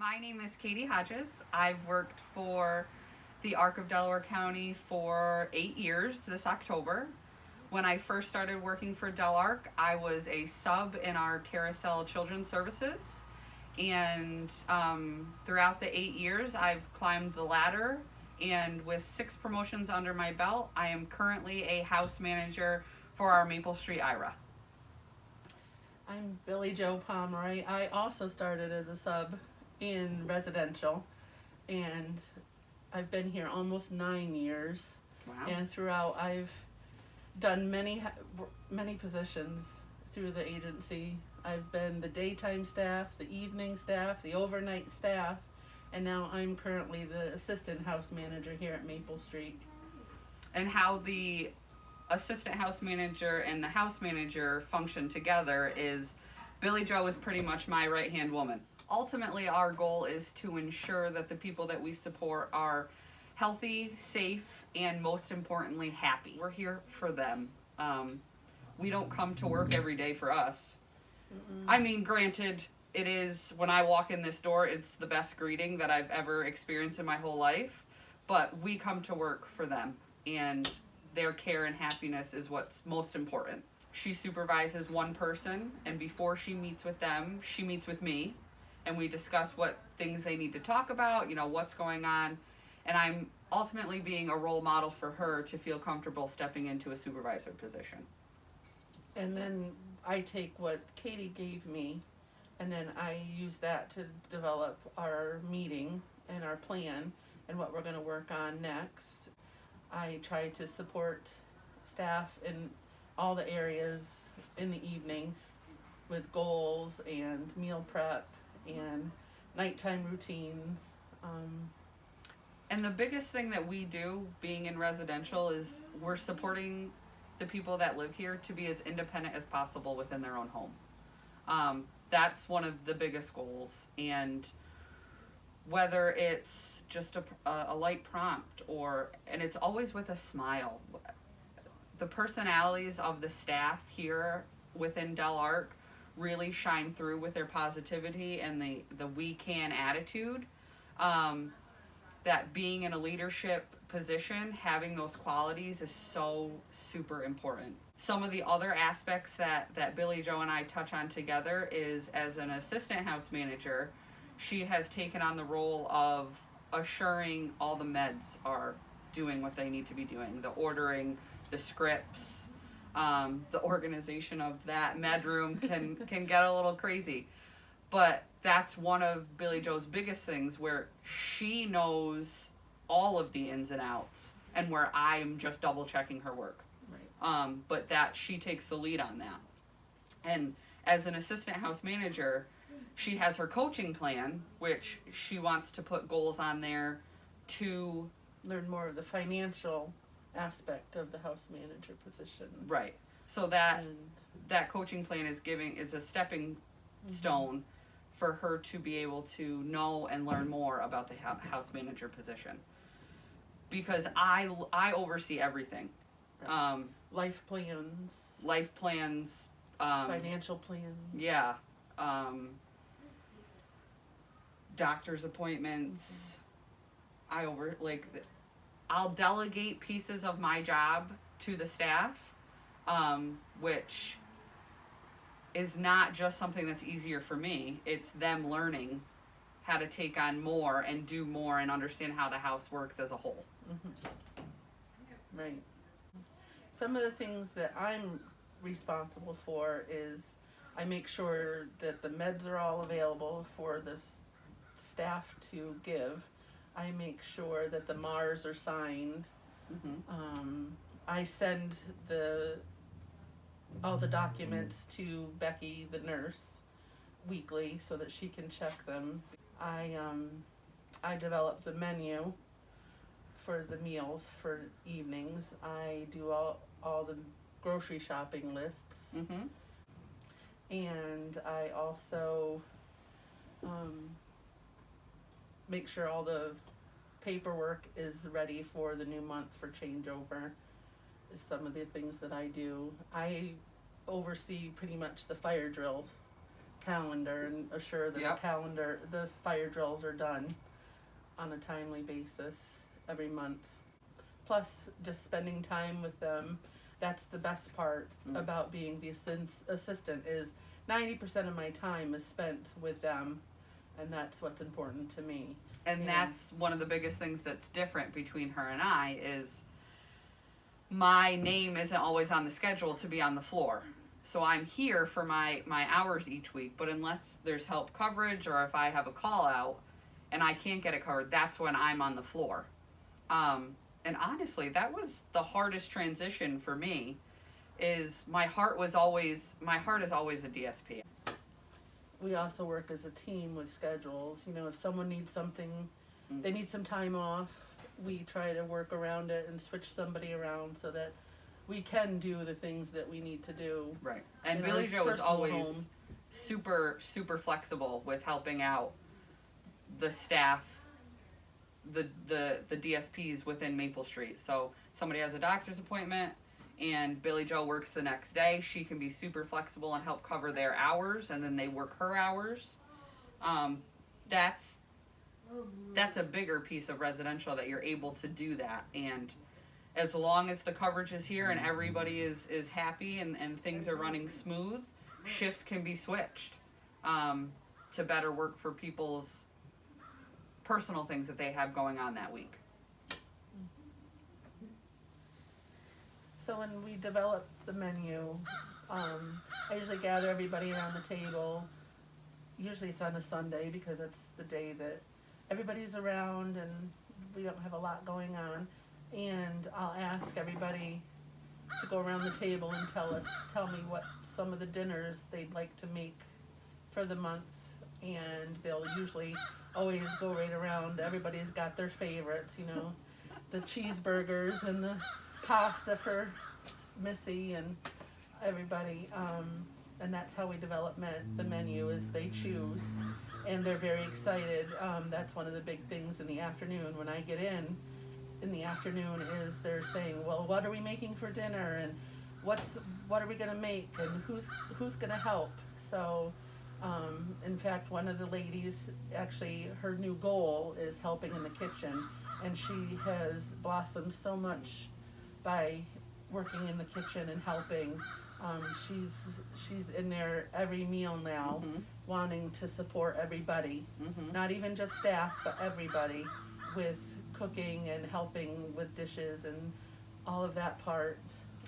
My name is Katie Hodges. I've worked for the Arc of Delaware County for 8 years this October. When I first started working for Del Arc, I was a sub in our Carousel Children's Services. And throughout the 8 years, I've climbed the ladder. And with 6 promotions under my belt, I am currently a house manager for our Maple Street IRA. I'm Billy Joe Pomeroy. I also started as a sub in residential, and I've been here almost 9 years. Wow. And throughout, I've done many positions through the agency. I've been the daytime staff, the evening staff, the overnight staff, and now I'm currently the assistant house manager here at Maple Street. And how the assistant house manager and the house manager function together is Billy Joe is pretty much my right-hand woman. Ultimately, our goal is to ensure that the people that we support are healthy, safe, and most importantly, happy. We're here for them. We don't come to work every day for us. I mean, granted, it is, when I walk in this door, it's the best greeting that I've ever experienced in my whole life, but we come to work for them, and their care and happiness is what's most important. She supervises one person, and before she meets with them, she meets with me, and we discuss what things they need to talk about, what's going on, and I'm ultimately being a role model for her to feel comfortable stepping into a supervisor position. And then I take what Katie gave me, and then I use that to develop our meeting and our plan and what we're going to work on next. I try to support staff in all the areas in the evening with goals and meal prep and nighttime routines. And the biggest thing that we do, being in residential, is we're supporting the people that live here to be as independent as possible within their own home. That's one of the biggest goals. And whether it's just a light prompt and it's always with a smile. The personalities of the staff here within Del Arc really shine through with their positivity and the we can attitude. That being in a leadership position, having those qualities is so super important. Some of the other aspects that Billy Joe and I touch on together is, as an assistant house manager, she has taken on the role of assuring all the meds are doing what they need to be doing, the ordering, the scripts, the organization of that med room can get a little crazy. But that's one of Billy Joe's biggest things, where she knows all of the ins and outs and where I'm just double checking her work. Right. But that she takes the lead on that. And as an assistant house manager, she has her coaching plan, which she wants to put goals on there to learn more of the financial aspect of the house manager position. Right. So that coaching plan is a stepping stone for her to be able to know and learn more about the house manager position. Because I oversee everything. Life plans. Financial plans. Yeah. Doctor's appointments. I'll delegate pieces of my job to the staff, which is not just something that's easier for me. It's them learning how to take on more and do more and understand how the house works as a whole. Mm-hmm. Right. Some of the things that I'm responsible for is I make sure that the meds are all available for the staff to give. I make sure that the MARs are signed. Mm-hmm. I send all the documents to Becky, the nurse, weekly so that she can check them. I develop the menu for the meals for evenings. I do all the grocery shopping lists. Mm-hmm. And I also make sure all the paperwork is ready for the new month for changeover. Is some of the things that I do. I oversee pretty much the fire drill calendar and assure that Yep. the fire drills are done on a timely basis every month. Plus, just spending time with them. That's the best part about being the assistant is 90% of my time is spent with them, and that's what's important to me. And that's one of the biggest things that's different between her and I is my name isn't always on the schedule to be on the floor. So I'm here for my hours each week, but unless there's help coverage or if I have a call out and I can't get it covered, that's when I'm on the floor. And honestly, that was the hardest transition for me is my heart is always a DSP. We also work as a team with schedules. You know, if someone needs something, they need some time off, we try to work around it and switch somebody around so that we can do the things that we need to do. Right. And in Billy our Joe is personal always home. super flexible with helping out the staff, the DSPs within Maple Street. So somebody has a doctor's appointment and Billy Joe works the next day, she can be super flexible and help cover their hours, and then they work her hours. That's a bigger piece of residential that you're able to do that. And as long as the coverage is here and everybody is happy and things are running smooth, shifts can be switched to better work for people's personal things that they have going on that week. So when we develop the menu, I usually gather everybody around the table. Usually it's on a Sunday because it's the day that everybody's around and we don't have a lot going on. And I'll ask everybody to go around the table and tell me what some of the dinners they'd like to make for the month. And they'll usually always go right around. Everybody's got their favorites, you know, the cheeseburgers and the pasta for Missy and everybody. And that's how we develop the menu is they choose and they're very excited. That's one of the big things in the afternoon when I get in the afternoon is they're saying, well, what are we making for dinner and what are we gonna make and who's gonna help. So in fact, one of the ladies, actually her new goal is helping in the kitchen, and she has blossomed so much by working in the kitchen and helping. She's in there every meal now, wanting to support everybody, not even just staff, but everybody with cooking and helping with dishes and all of that part.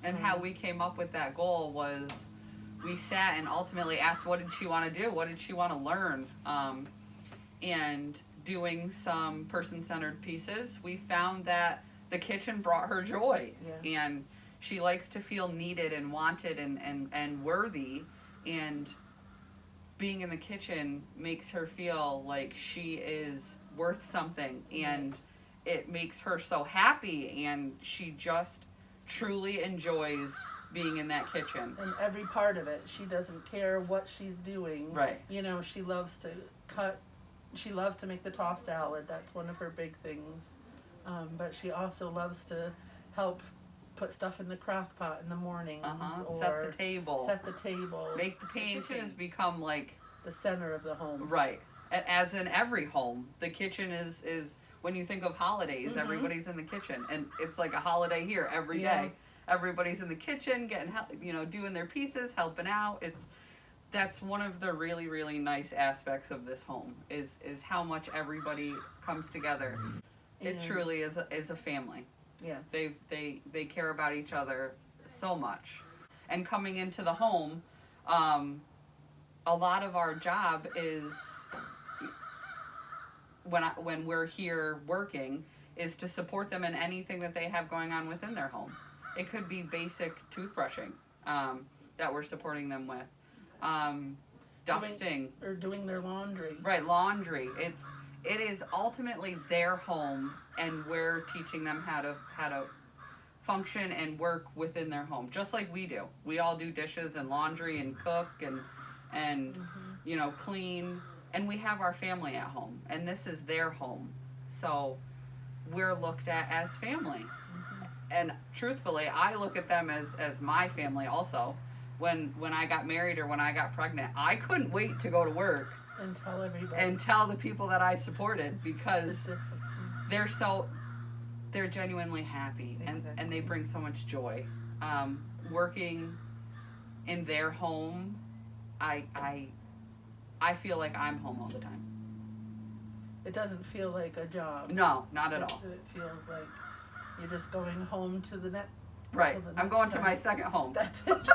And how we came up with that goal was we sat and ultimately asked what did she want to do, what did she want to learn, and doing some person-centered pieces, we found that the kitchen brought her joy. Yeah. And she likes to feel needed and wanted and worthy, and being in the kitchen makes her feel like she is worth something, and it makes her so happy, and she just truly enjoys being in that kitchen. And every part of it, she doesn't care what she's doing. Right. You know, she loves to cut, she loves to make the tossed salad. That's one of her big things. But she also loves to help put stuff in the crock pot in the mornings. Or Set the table. Make The kitchen has become like the center of the home. Right. As in every home, the kitchen is when you think of holidays, everybody's in the kitchen, and it's like a holiday here every day. Everybody's in the kitchen, getting help, doing their pieces, helping out. That's one of the really, really nice aspects of this home is how much everybody comes together. It truly is a family. Yes. They care about each other so much. And coming into the home, a lot of our job is when we're here working is to support them in anything that they have going on within their home. It could be basic toothbrushing that we're supporting them with, dusting, or doing their laundry. Right, laundry. It is ultimately their home, and we're teaching them how to function and work within their home, just like we do. We all do dishes and laundry and cook and clean, and we have our family at home, and this is their home, so we're looked at as family. And truthfully, I look at them as my family also. when I got married or when I got pregnant, I couldn't wait to go to work And tell everybody. and tell the people that I supported the because different. they're genuinely happy and they Exactly. bring so much joy. Working in their home, I feel like I'm home all the time. It doesn't feel like a job. No, not at all. It feels like you're just going home to the next. Right. till the I'm next going to time. my second home. That's it.